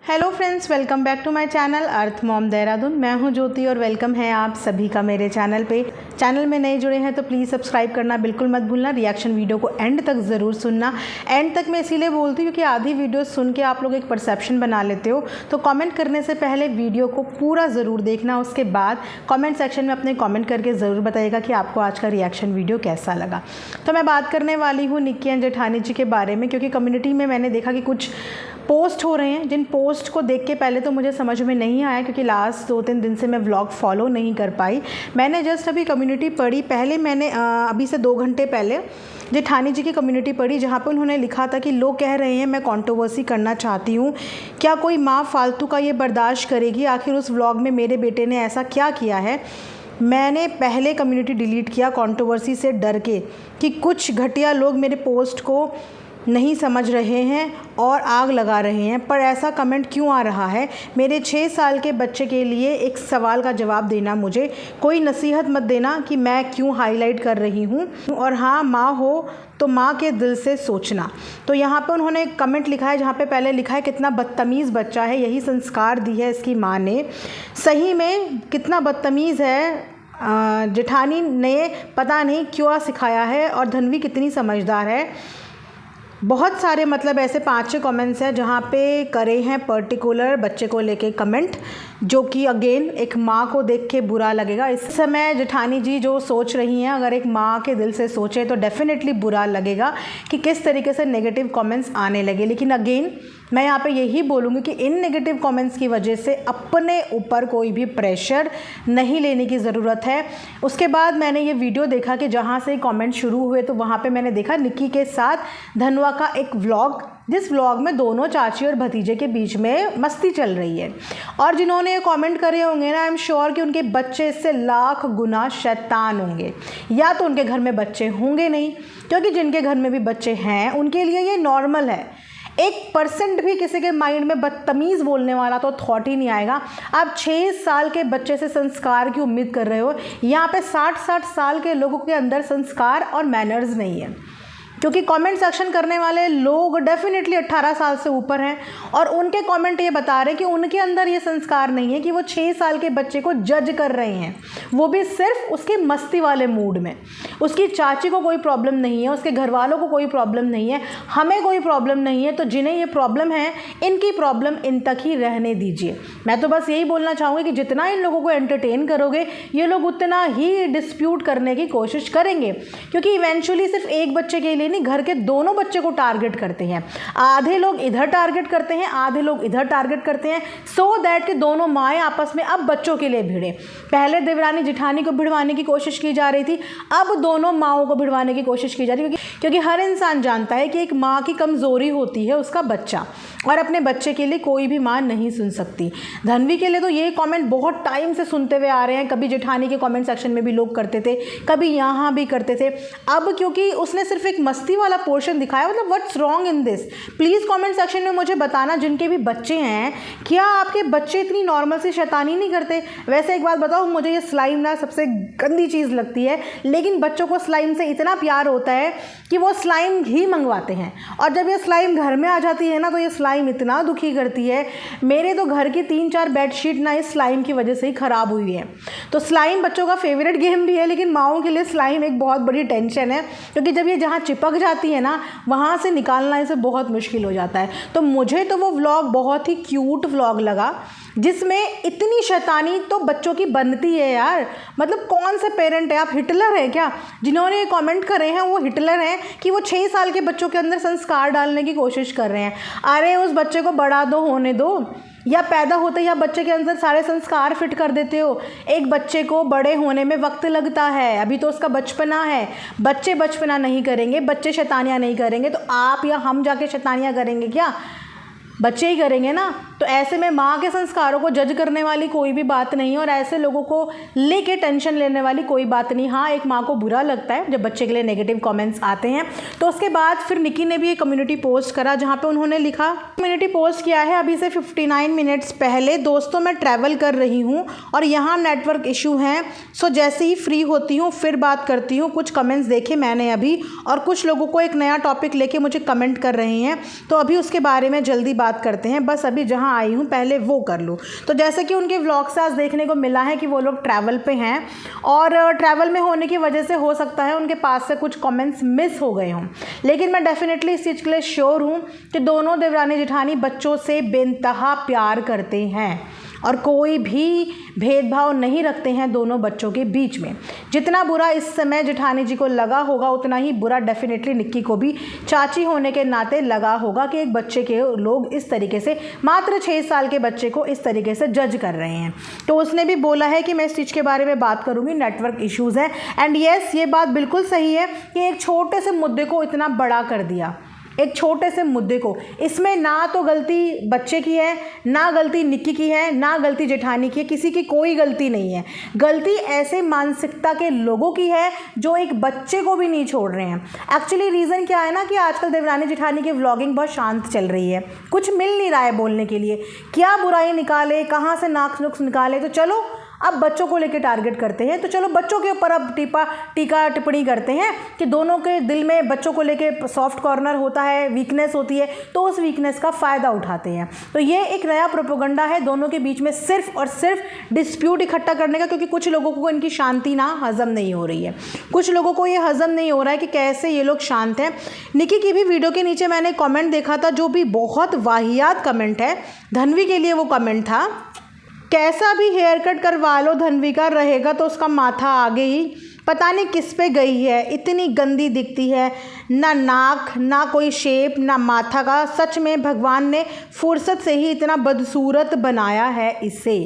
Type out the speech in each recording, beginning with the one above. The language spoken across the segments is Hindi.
Hello friends, welcome back to my channel earth mom Dehradun. मैं हूं ज्योति और वेलकम है आप सभी का मेरे चैनल पे। चैनल में नए जुड़े हैं तो प्लीज़ सब्सक्राइब करना बिल्कुल मत भूलना। रिएक्शन वीडियो को एंड तक ज़रूर सुनना। एंड तक मैं इसीलिए बोलती हूँ क्योंकि आधी वीडियो सुन के आप लोग एक परसेप्शन बना लेते हो, तो कमेंट करने से पहले वीडियो को पूरा ज़रूर देखना। उसके बाद कमेंट सेक्शन में अपने कमेंट करके ज़रूर बताइएगा कि आपको आज का रिएक्शन वीडियो कैसा लगा। तो मैं बात करने वाली हूँ निक्की एंड जेठानी जी के बारे में, क्योंकि कम्युनिटी में मैंने देखा कि कुछ पोस्ट हो रहे हैं, जिन पोस्ट को देख के पहले तो मुझे समझ में नहीं आया, क्योंकि लास्ट 2-3 दिन से मैं व्लॉग फॉलो नहीं कर पाई। मैंने जस्ट अभी कम्युनिटी पढ़ी, पहले मैंने अभी से 2 घंटे पहले जेठानी जी की कम्युनिटी पढ़ी, जहाँ पे उन्होंने लिखा था कि लोग कह रहे हैं मैं कंट्रोवर्सी करना चाहती हूँ, क्या कोई माँ फालतू का ये बर्दाश्त करेगी? आखिर उस व्लॉग में मेरे बेटे ने ऐसा क्या किया है? मैंने पहले कम्युनिटी डिलीट किया कंट्रोवर्सी से डर के कि कुछ घटिया लोग मेरे पोस्ट को नहीं समझ रहे हैं और आग लगा रहे हैं, पर ऐसा कमेंट क्यों आ रहा है? मेरे 6 साल के बच्चे के लिए एक सवाल का जवाब देना, मुझे कोई नसीहत मत देना कि मैं क्यों हाईलाइट कर रही हूँ। और हाँ, माँ हो तो माँ के दिल से सोचना। तो यहाँ पे उन्होंने एक कमेंट लिखा है, जहाँ पे पहले लिखा है कितना बदतमीज़ बच्चा है, यही संस्कार दी है इसकी माँ ने। सही में कितना बदतमीज़ है जेठानी ने, पता नहीं क्यों सिखाया है। और धन्वी कितनी समझदार है। बहुत सारे मतलब ऐसे 5-6 कमेंट्स हैं जहाँ पे करे हैं पर्टिकुलर बच्चे को लेके कमेंट, जो कि अगेन एक माँ को देख के बुरा लगेगा। इस समय जेठानी जी जो सोच रही हैं, अगर एक माँ के दिल से सोचे तो डेफिनेटली बुरा लगेगा कि किस तरीके से नेगेटिव कमेंट्स आने लगे। लेकिन अगेन मैं यहाँ पे यही बोलूँगी कि इन नेगेटिव कमेंट्स की वजह से अपने ऊपर कोई भी प्रेशर नहीं लेने की ज़रूरत है। उसके बाद मैंने ये वीडियो देखा कि जहाँ से कमेंट शुरू हुए, तो वहाँ पे मैंने देखा निक्की के साथ धनवा का एक व्लॉग, जिस व्लॉग में दोनों चाची और भतीजे के बीच में मस्ती चल रही है। और जिन्होंने ये कमेंट करे होंगे ना, आई एम श्योर कि उनके बच्चे इससे लाख गुना शैतान होंगे, या तो उनके घर में बच्चे होंगे नहीं, क्योंकि जिनके घर में भी बच्चे हैं उनके लिए ये नॉर्मल है। 1% भी किसी के माइंड में बदतमीज़ बोलने वाला तो थॉट ही नहीं आएगा। आप 6 साल के बच्चे से संस्कार की उम्मीद कर रहे हो, यहाँ पे 60-60 साल के लोगों के अंदर संस्कार और मैनर्स नहीं है, क्योंकि कमेंट सेक्शन करने वाले लोग डेफिनेटली 18 साल से ऊपर हैं। और उनके कमेंट ये बता रहे हैं कि उनके अंदर ये संस्कार नहीं है कि वो 6 साल के बच्चे को जज कर रहे हैं, वो भी सिर्फ उसके मस्ती वाले मूड में। उसकी चाची को कोई प्रॉब्लम नहीं है, उसके घर वालों को कोई प्रॉब्लम नहीं है, हमें कोई प्रॉब्लम नहीं है। तो जिन्हें ये प्रॉब्लम है, इनकी प्रॉब्लम इन तक ही रहने दीजिए। मैं तो बस यही बोलना चाहूँगी कि जितना इन लोगों को एंटरटेन करोगे, ये लोग उतना ही डिस्प्यूट करने की कोशिश करेंगे, क्योंकि इवेंचुअली सिर्फ एक बच्चे के लिए नहीं, घर के दोनों बच्चे को टारगेट करते हैं। आधे लोग इधर टारगेट करते हैं, आधे लोग इधर टारगेट करते हैं, सो दैट कि दोनों माएँ आपस में अब बच्चों के लिए भिड़े। पहले देवरानी जेठानी को भिड़वाने की कोशिश की जा रही थी, अब दोनों माओं को भिड़वाने की कोशिश की जा रही है, क्योंकि हर इंसान जानता है कि एक माँ की कमज़ोरी होती है उसका बच्चा, और अपने बच्चे के लिए कोई भी माँ नहीं सुन सकती। धन्वी के लिए तो ये कमेंट बहुत टाइम से सुनते हुए आ रहे हैं, कभी जेठानी के कमेंट सेक्शन में भी लोग करते थे, कभी यहाँ भी करते थे। अब क्योंकि उसने सिर्फ एक मस्ती वाला पोर्शन दिखाया, मतलब what's wrong in this? Please comment section में मुझे बताना, जिनके भी बच्चे हैं, क्या आपके बच्चे इतनी नॉर्मल सी शैतानी नहीं करते? वैसे एक बात बताओ, मुझे ये स्लाइम ना सबसे गंदी चीज़ लगती है, लेकिन बच्चों को स्लाइम से इतना प्यार होता है कि वो स्लाइम ही मंगवाते हैं, और जब ये स्लाइम घर में आ जाती है ना, तो ये स्लाइम इतना दुखी करती है। मेरे तो घर की 3-4 बेडशीट ना इस स्लाइम की वजह से ही ख़राब हुई है। तो स्लाइम बच्चों का फेवरेट गेम भी है, लेकिन माओं के लिए स्लाइम एक बहुत बड़ी टेंशन है, क्योंकि जब ये जहाँ चिपक जाती है ना, वहाँ से निकालना इसे बहुत मुश्किल हो जाता है। तो मुझे तो वो व्लॉग बहुत ही क्यूट व्लॉग लगा, जिसमें इतनी शैतानी तो बच्चों की बनती है यार। मतलब कौन से पेरेंट है? आप हिटलर हैं क्या? जिन्होंने ये कमेंट करे हैं वो हिटलर हैं कि वो 6 साल के बच्चों के अंदर संस्कार डालने की कोशिश कर रहे हैं। अरे उस बच्चे को बड़ा दो, होने दो, या पैदा होते ही आप बच्चे के अंदर सारे संस्कार फिट कर देते हो? एक बच्चे को बड़े होने में वक्त लगता है, अभी तो उसका बचपना है। बच्चे बचपना नहीं करेंगे, बच्चे शैतानियाँ नहीं करेंगे, तो आप या हम जाके शैतानियाँ करेंगे क्या? बच्चे ही करेंगे ना। तो ऐसे में माँ के संस्कारों को जज करने वाली कोई भी बात नहीं है, और ऐसे लोगों को लेके टेंशन लेने वाली कोई बात नहीं। हाँ, एक माँ को बुरा लगता है जब बच्चे के लिए नेगेटिव कमेंट्स आते हैं। तो उसके बाद फिर निक्की ने भी एक कम्युनिटी पोस्ट करा, जहाँ पे उन्होंने लिखा, कम्युनिटी पोस्ट किया है अभी से 59 मिनट्स पहले। दोस्तों, मैं ट्रैवल कर रही हूँ और यहाँ नेटवर्क इशू हैं, सो जैसे ही फ्री होती हूँ फिर बात करती हूँ। कुछ कमेंट्स देखे मैंने अभी, और कुछ लोगों को एक नया टॉपिक लेके मुझे कमेंट कर रहे हैं, तो अभी उसके बारे में जल्दी बात करते हैं, बस अभी जहाँ आई हूँ पहले वो कर लूँ। तो जैसे कि उनके व्लॉग से आज देखने को मिला है कि वो लोग ट्रैवल पे हैं और ट्रैवल में होने की वजह से हो सकता है उनके पास से कुछ कमेंट्स मिस हो गए हों, लेकिन मैं डेफिनेटली इस चीज़ के लिए श्योर हूँ कि दोनों देवरानी जेठानी बच्चों से बेइंतहा प्यार करते हैं और कोई भी भेदभाव नहीं रखते हैं दोनों बच्चों के बीच में। जितना बुरा इस समय जेठानी जी को लगा होगा उतना ही बुरा डेफिनेटली निक्की को भी चाची होने के नाते लगा होगा कि एक बच्चे के लोग इस तरीके से, मात्र 6 साल के बच्चे को इस तरीके से जज कर रहे हैं। तो उसने भी बोला है कि मैं इस चीज़ के बारे में बात करूँगी, नेटवर्क इश्यूज़ हैं। एंड येस, ये बात बिल्कुल सही है कि एक छोटे से मुद्दे को इतना बड़ा कर दिया, एक छोटे से मुद्दे को। इसमें ना तो गलती बच्चे की है, ना गलती निक्की की है, ना गलती जेठानी की है, किसी की कोई गलती नहीं है। गलती ऐसे मानसिकता के लोगों की है जो एक बच्चे को भी नहीं छोड़ रहे हैं। एक्चुअली रीज़न क्या है ना कि आजकल देवरानी जेठानी की व्लॉगिंग बहुत शांत चल रही है, कुछ मिल नहीं रहा है बोलने के लिए। क्या बुराई निकाले, कहाँ से नाक नुक्स निकाले, तो चलो अब बच्चों को लेकर टारगेट करते हैं। तो चलो बच्चों के ऊपर अब टीका टिप्पणी करते हैं कि दोनों के दिल में बच्चों को लेकर सॉफ्ट कॉर्नर होता है, वीकनेस होती है, तो उस वीकनेस का फ़ायदा उठाते हैं। तो ये एक नया प्रोपेगेंडा है दोनों के बीच में, सिर्फ और सिर्फ डिस्प्यूट इकट्ठा करने का, क्योंकि कुछ लोगों को इनकी शांति ना हज़म नहीं हो रही है। कुछ लोगों को ये हज़म नहीं हो रहा है कि कैसे ये लोग शांत हैं। निक्की की भी वीडियो के नीचे मैंने कमेंट देखा था जो भी बहुत वाहियात कमेंट है। धन्वी के लिए वो कमेंट था, कैसा भी हेयर कट करवा लो धन्वी का, रहेगा तो उसका माथा आगे ही, पता नहीं किस पे गई है, इतनी गंदी दिखती है, ना नाक, ना कोई शेप, ना माथा का। सच में भगवान ने फुर्सत से ही इतना बदसूरत बनाया है इसे।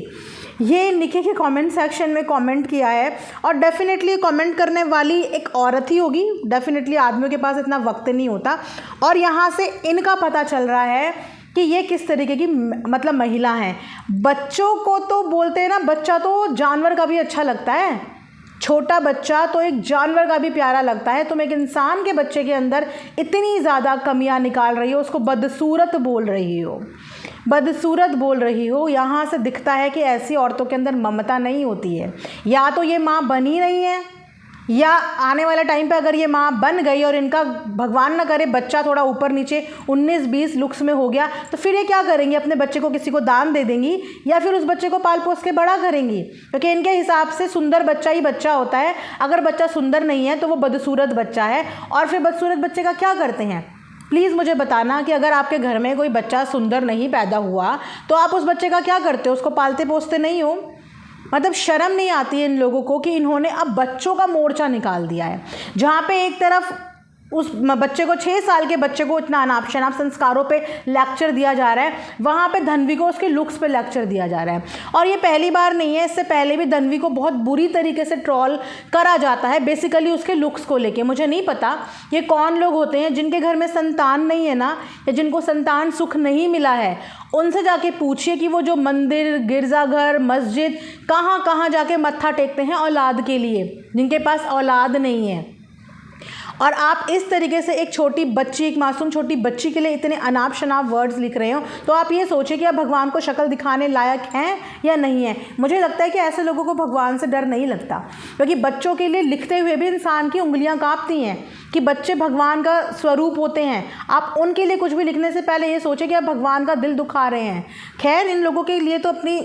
ये निक्की के कमेंट सेक्शन में कमेंट किया है और डेफिनेटली कमेंट करने वाली एक औरत ही होगी। डेफिनेटली आदमियों के पास इतना वक्त नहीं होता। और यहाँ से इनका पता चल रहा है कि ये किस तरीके की मतलब महिला हैं। बच्चों को तो बोलते हैं ना, बच्चा तो जानवर का भी अच्छा लगता है, छोटा बच्चा तो एक जानवर का भी प्यारा लगता है। तुम एक इंसान के बच्चे के अंदर इतनी ज़्यादा कमियां निकाल रही हो, उसको बदसूरत बोल रही हो, बदसूरत बोल रही हो। यहाँ से दिखता है कि ऐसी औरतों के अंदर ममता नहीं होती है। या तो ये माँ बनी नहीं है, या आने वाले टाइम पे अगर ये माँ बन गई और इनका भगवान ना करे बच्चा थोड़ा ऊपर नीचे 19-20 लुक्स में हो गया, तो फिर ये क्या करेंगी, अपने बच्चे को किसी को दान दे देंगी या फिर उस बच्चे को पाल पोस के बड़ा करेंगी। क्योंकि इनके हिसाब से सुंदर बच्चा ही बच्चा होता है। अगर बच्चा सुंदर नहीं है तो वो बदसूरत बच्चा है। और फिर बदसूरत बच्चे का क्या करते हैं, प्लीज़ मुझे बताना कि अगर आपके घर में कोई बच्चा सुंदर नहीं पैदा हुआ तो आप उस बच्चे का क्या करते हो, उसको पालते पोसते नहीं हो। मतलब शर्म नहीं आती है इन लोगों को कि इन्होंने अब बच्चों का मोर्चा निकाल दिया है। जहाँ पे एक तरफ उस बच्चे को, 6 साल के बच्चे को इतना अनाप शनाप संस्कारों पे लेक्चर दिया जा रहा है, वहाँ पे धन्वी को उसके लुक्स पे लेक्चर दिया जा रहा है। और ये पहली बार नहीं है, इससे पहले भी धन्वी को बहुत बुरी तरीके से ट्रोल करा जाता है बेसिकली उसके लुक्स को लेके। मुझे नहीं पता ये कौन लोग होते हैं जिनके घर में संतान नहीं है ना, या जिनको संतान सुख नहीं मिला है, उनसे जाके पूछिए कि वो जो मंदिर, गिरजाघर, मस्जिद, कहाँ कहाँ जाके मत्था टेकते हैं औलाद के लिए, जिनके पास औलाद नहीं है। और आप इस तरीके से एक छोटी बच्ची, एक मासूम छोटी बच्ची के लिए इतने अनाप शनाप वर्ड्स लिख रहे हो, तो आप ये सोचिए कि आप भगवान को शक्ल दिखाने लायक हैं या नहीं है। मुझे लगता है कि ऐसे लोगों को भगवान से डर नहीं लगता, क्योंकि बच्चों के लिए लिखते हुए भी इंसान की उंगलियां कांपती हैं कि बच्चे भगवान का स्वरूप होते हैं। आप उनके लिए कुछ भी लिखने से पहले ये सोचें कि आप भगवान का दिल दुखा रहे हैं। खैर, इन लोगों के लिए तो अपनी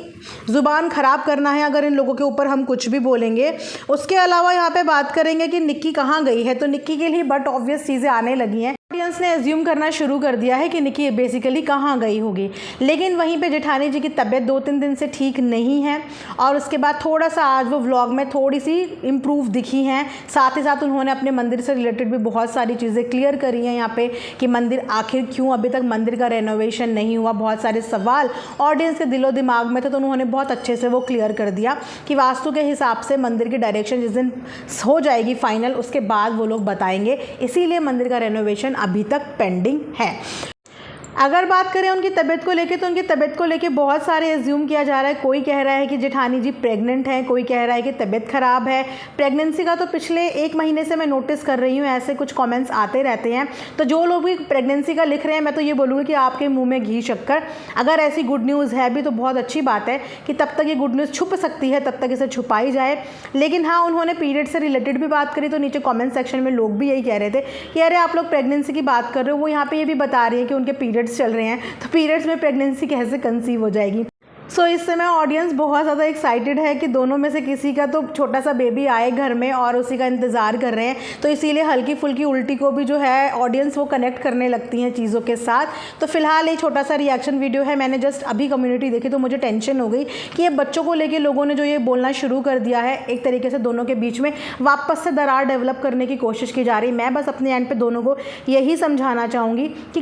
ज़ुबान ख़राब करना है अगर इन लोगों के ऊपर हम कुछ भी बोलेंगे। उसके अलावा यहाँ पे बात करेंगे कि निक्की कहाँ गई है, तो निक्की के लिए बट ऑब्वियस चीज़ें आने लगी हैं। ऑडियंस ने एज्यूम करना शुरू कर दिया है कि निक्की बेसिकली कहाँ गई होगी। लेकिन वहीं पे जेठानी जी की तबीयत 2-3 दिन से ठीक नहीं है और उसके बाद थोड़ा सा आज वो व्लॉग में थोड़ी सी इम्प्रूव दिखी हैं। साथ ही साथ उन्होंने अपने मंदिर से रिलेटेड भी बहुत सारी चीज़ें क्लियर करी हैं यहाँ पे कि मंदिर आखिर क्यों अभी तक मंदिर का रेनोवेशन नहीं हुआ। बहुत सारे सवाल ऑडियंस के दिलो दिमाग में थे, तो उन्होंने बहुत अच्छे से वो क्लियर कर दिया कि वास्तु के हिसाब से मंदिर की डायरेक्शन जिस दिन हो जाएगी फाइनल, उसके बाद वो लोग बताएंगे। इसीलिए मंदिर का रेनोवेशन अभी तक पेंडिंग है। अगर बात करें उनकी तबीयत को लेके, तो उनकी तबीयत को लेके बहुत सारे एज्यूम किया जा रहा है। कोई कह रहा है कि जेठानी जी प्रेग्नेंट हैं, कोई कह रहा है कि तबीयत ख़राब है। प्रेगनेंसी का तो पिछले 1 महीने से मैं नोटिस कर रही हूँ, ऐसे कुछ कमेंट्स आते रहते हैं। तो जो लोग भी प्रेगनेंसी का लिख रहे हैं, मैं तो ये बोलूँगी कि आपके मुँह में घी शक्कर। अगर ऐसी गुड न्यूज़ है भी तो बहुत अच्छी बात है कि तब तक ये गुड न्यूज़ छुप सकती है, तब तक इसे छुपाई जाए। लेकिन हाँ, उन्होंने पीरियड से रिलेटेड भी बात करी, तो नीचे कॉमेंट सेक्शन में लोग भी यही कह रहे थे कि अरे आप लोग प्रेगनेंसी की बात कर रहे हो। वो यहाँ पर ये भी बता रही है कि उनके पीरियड पीरियड्स चल रहे हैं, तो पीरियड्स में प्रेगनेंसी कैसे कंसीव हो जाएगी। सो इस समय ऑडियंस बहुत ज़्यादा एक्साइटेड है कि दोनों में से किसी का तो छोटा सा बेबी आए घर में और उसी का इंतज़ार कर रहे हैं। तो इसीलिए हल्की फुल्की उल्टी को भी जो है ऑडियंस वो कनेक्ट करने लगती हैं चीज़ों के साथ। तो फिलहाल ये छोटा सा रिएक्शन वीडियो है, मैंने जस्ट अभी कम्युनिटी देखी तो मुझे टेंशन हो गई कि ये बच्चों को लेके लोगों ने जो ये बोलना शुरू कर दिया है, एक तरीके से दोनों के बीच में वापस से दरार डेवलप करने की कोशिश की जा रही। मैं बस अपने एंड पे दोनों को यही समझाना चाहूँगी कि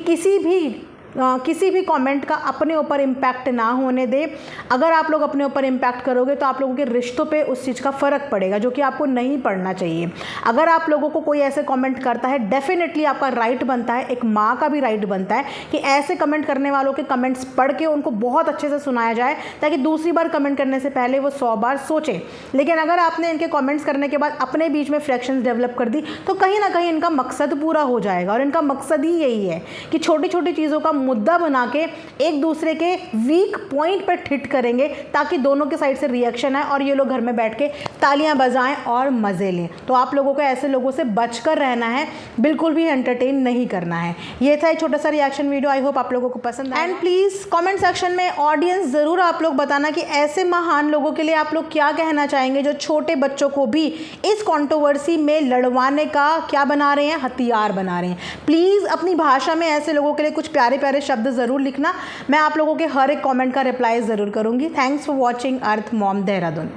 किसी भी कमेंट का अपने ऊपर इम्पैक्ट ना होने दे। अगर आप लोग अपने ऊपर इम्पैक्ट करोगे तो आप लोगों के रिश्तों पे उस चीज़ का फ़र्क पड़ेगा, जो कि आपको नहीं पड़ना चाहिए। अगर आप लोगों को कोई ऐसे कमेंट करता है, डेफिनेटली आपका राइट बनता है, एक माँ का भी राइट बनता है कि ऐसे कमेंट करने वालों के कमेंट्स पढ़ के उनको बहुत अच्छे से सुनाया जाए, ताकि दूसरी बार कमेंट करने से पहले वो 100 बार सोचें। लेकिन अगर आपने इनके कमेंट्स करने के बाद अपने बीच में फ्रैक्शंस डेवलप कर दी, तो कहीं ना कहीं इनका मकसद पूरा हो जाएगा। और इनका मकसद ही यही है कि छोटी छोटी चीज़ों का मुद्दा बना के एक दूसरे के वीक पॉइंट पर हिट करेंगे, ताकि दोनों के साइड से रिएक्शन आए और ये लोग घर में बैठ के तालियां बजाएं और मजे लें। तो आप लोगों को ऐसे लोगों से बचकर रहना है, बिल्कुल भी एंटरटेन नहीं करना है। ये था एक छोटा सा रिएक्शन वीडियो, आई होप आप लोगों को पसंद आया। एंड प्लीज़ कमेंट सेक्शन में ऑडियंस ज़रूर आप लोग बताना कि ऐसे महान लोगों के लिए आप लोग क्या कहना चाहेंगे, जो छोटे बच्चों को भी इस कंट्रोवर्सी में लड़वाने का क्या बना रहे हैं, हथियार बना रहे हैं। प्लीज़ अपनी भाषा में ऐसे लोगों के लिए कुछ प्यारे प्यारे शब्द ज़रूर लिखना। मैं आप लोगों के हर एक कमेंट का रिप्लाई ज़रूर करूँगी। Thanks for watching earth mom Dehradun.